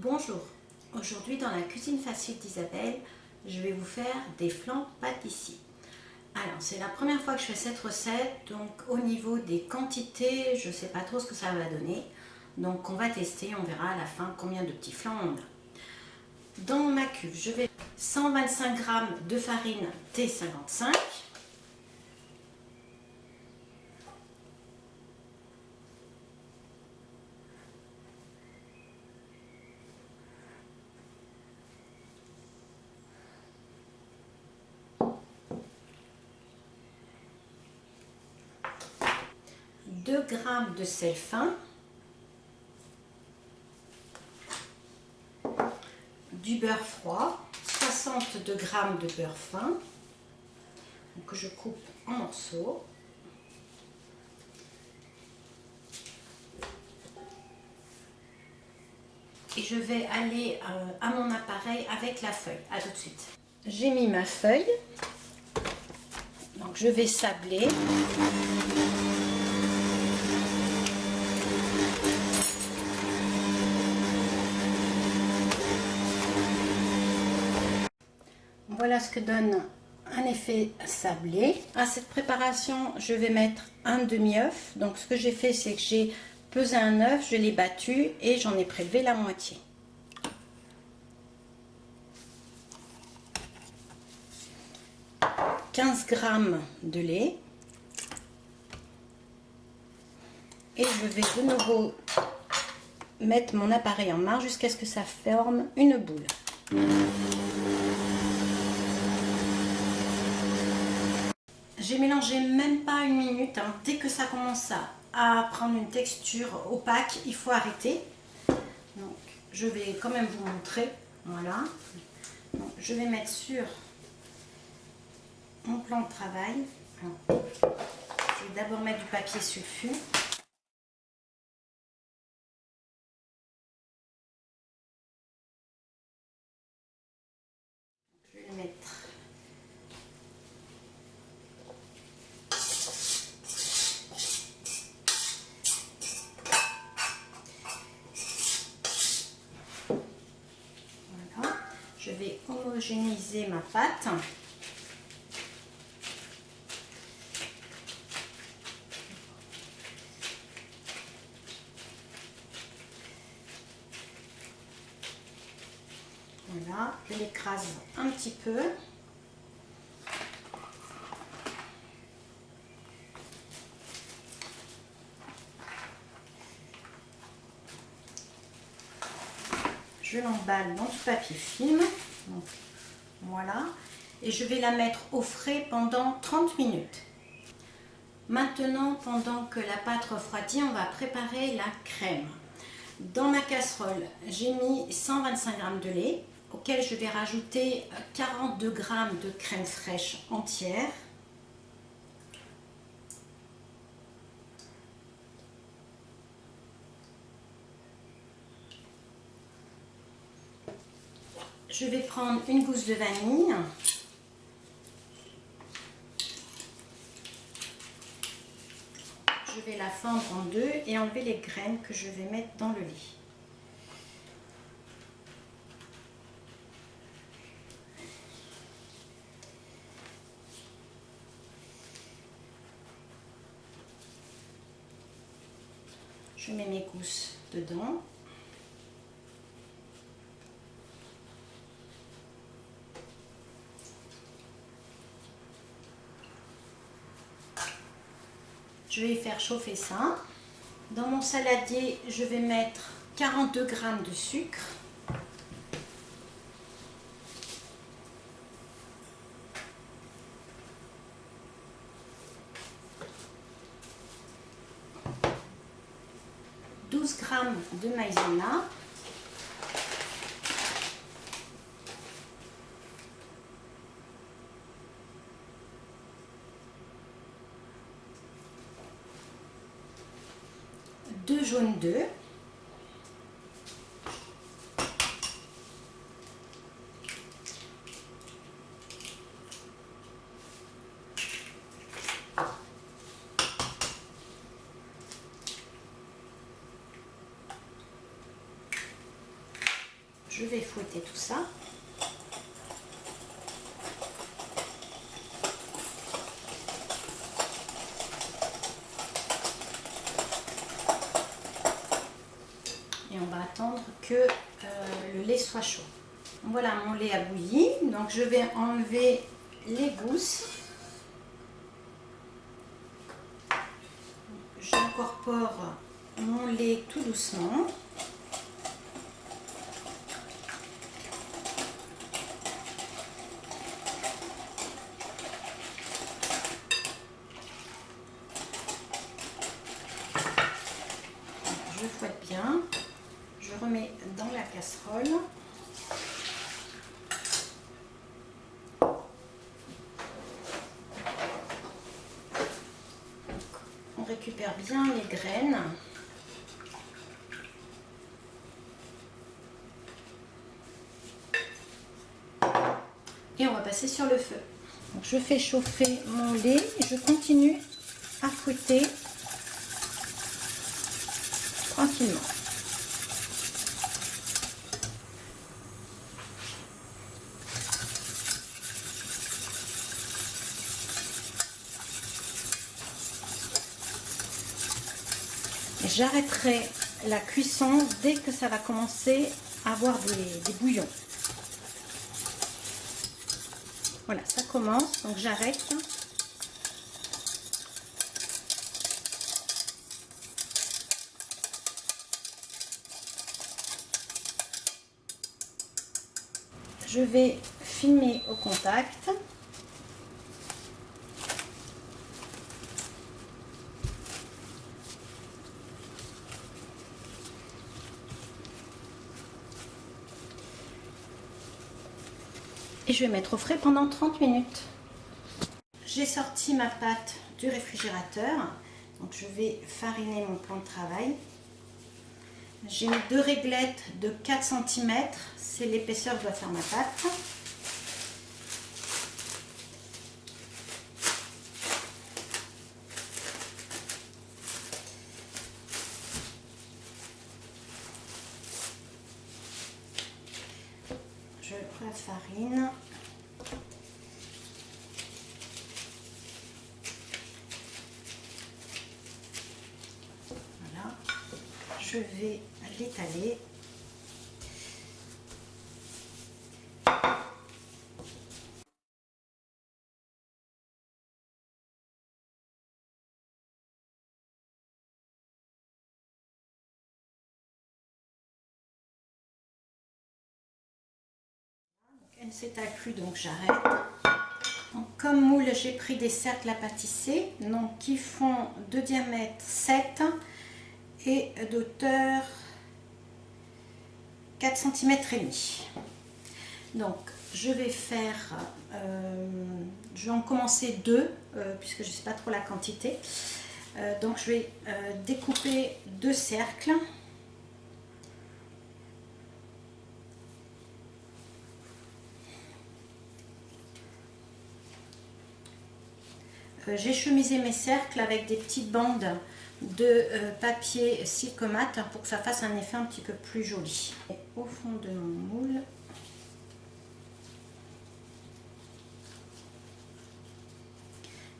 Bonjour, aujourd'hui dans la cuisine facile d'Isabelle, je vais vous faire des flancs pâtissiers. Alors c'est la première fois que je fais cette recette, donc au niveau des quantités, je ne sais pas trop ce que ça va donner. Donc on va tester, on verra à la fin combien de petits flancs on a. Dans ma cuve, je vais 125 g de farine T55. Deux g de sel fin, du beurre froid, 62 g de beurre fin, que je coupe en morceaux. Et je vais aller à mon appareil avec la feuille. À tout de suite. J'ai mis ma feuille, donc je vais sabler. Voilà ce que donne un effet sablé. À cette préparation, je vais mettre un demi-œuf. Donc ce que j'ai fait, c'est que j'ai pesé un œuf, je l'ai battu et j'en ai prélevé la moitié. « 15 g de lait. Et je vais de nouveau mettre mon appareil en marche jusqu'à ce que ça forme une boule. J'ai mélangé même pas une minute, hein. Dès que ça commence à prendre une texture opaque, il faut arrêter. Donc, je vais quand même vous montrer. Voilà. Donc, je vais mettre sur mon plan de travail. Alors, je vais d'abord mettre du papier sulfure. Je vais le mettre. Voilà. Je vais homogénéiser ma pâte. Voilà, je l'écrase un petit peu. Je l'emballe dans du papier film. Donc, voilà. Et je vais la mettre au frais pendant 30 minutes. Maintenant, pendant que la pâte refroidit, on va préparer la crème. Dans ma casserole, j'ai mis 125 g de lait, auquel je vais rajouter 42 g de crème fraîche entière. Je vais prendre une gousse de vanille. Je vais la fendre en deux et enlever les graines que je vais mettre dans le lait. Je mets mes gousses dedans. Je vais faire chauffer ça. Dans mon saladier, je vais mettre 42 g de sucre. « 12 g de maïzena. Deux jaunes d'œufs. je vais fouetter tout ça. Et on va attendre que le lait soit chaud. Voilà, mon lait a bouilli, donc je vais enlever les gousses. J'incorpore mon lait tout doucement. Je fouette bien. Je remets dans la casserole. On récupère bien les graines. Et on va passer sur le feu. Donc je fais chauffer mon lait et je continue à fouetter tranquillement. J'arrêterai la cuisson dès que ça va commencer à avoir des bouillons. Voilà, ça commence, donc j'arrête. Je vais filmer au contact. Et je vais mettre au frais pendant 30 minutes. J'ai sorti ma pâte du réfrigérateur. Donc je vais fariner mon plan de travail. J'ai mis 2 réglettes de 4 cm. C'est l'épaisseur que doit faire ma pâte. Je la farine. Voilà. Je vais l'étaler. Elle ne s'étale plus, donc j'arrête. Comme moule, j'ai pris des cercles à pâtisser, donc qui font de diamètre 7 et d'auteur 4 cm et demi. Donc je vais faire, je vais en commencer 2 puisque je ne sais pas trop la quantité. Donc je vais découper 2 cercles. J'ai chemisé mes cercles avec des petites bandes de papier Silcomat pour que ça fasse un effet un petit peu plus joli. Et au fond de mon moule,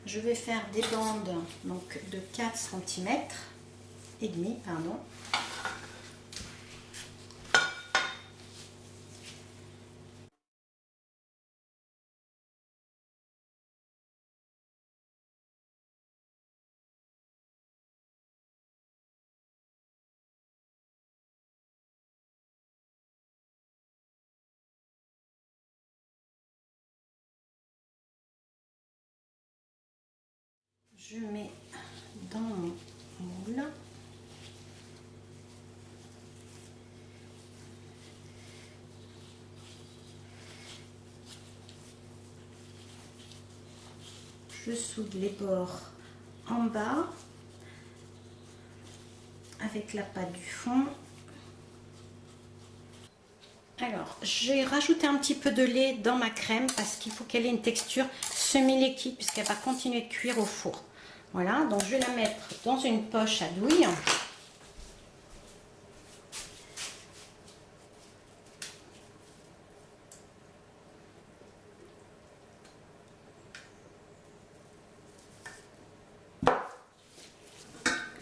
je vais faire des bandes donc, de 4 cm et demi, pardon. Je mets dans mon moule. Je soude les bords en bas avec la pâte du fond. Alors, j'ai rajouté un petit peu de lait dans ma crème parce qu'il faut qu'elle ait une texture semi-liquide puisqu'elle va continuer de cuire au four. Voilà, donc je vais la mettre dans une poche à douille.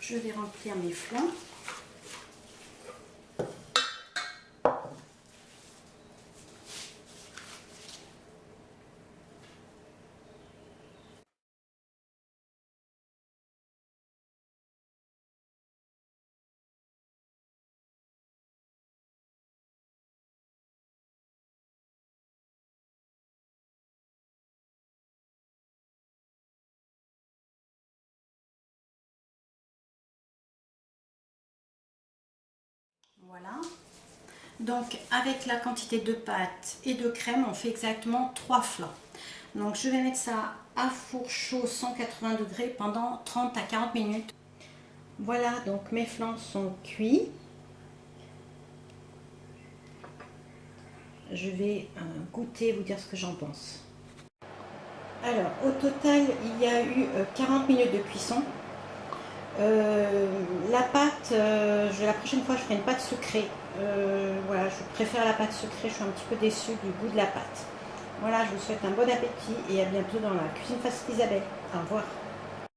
je vais remplir mes flancs. Voilà. Donc avec la quantité de pâte et de crème, on fait exactement 3 flancs. Donc je vais mettre ça à four chaud 180 degrés pendant 30 à 40 minutes. Voilà, donc mes flancs sont cuits. Je vais goûter, vous dire ce que j'en pense. Alors au total, il y a eu 40 minutes de cuisson. La pâte, la prochaine fois je ferai une pâte sucrée. Voilà, je préfère la pâte sucrée, je suis un petit peu déçue du goût de la pâte. Voilà, je vous souhaite un bon appétit et à bientôt dans la cuisine facile Isabelle. Au revoir.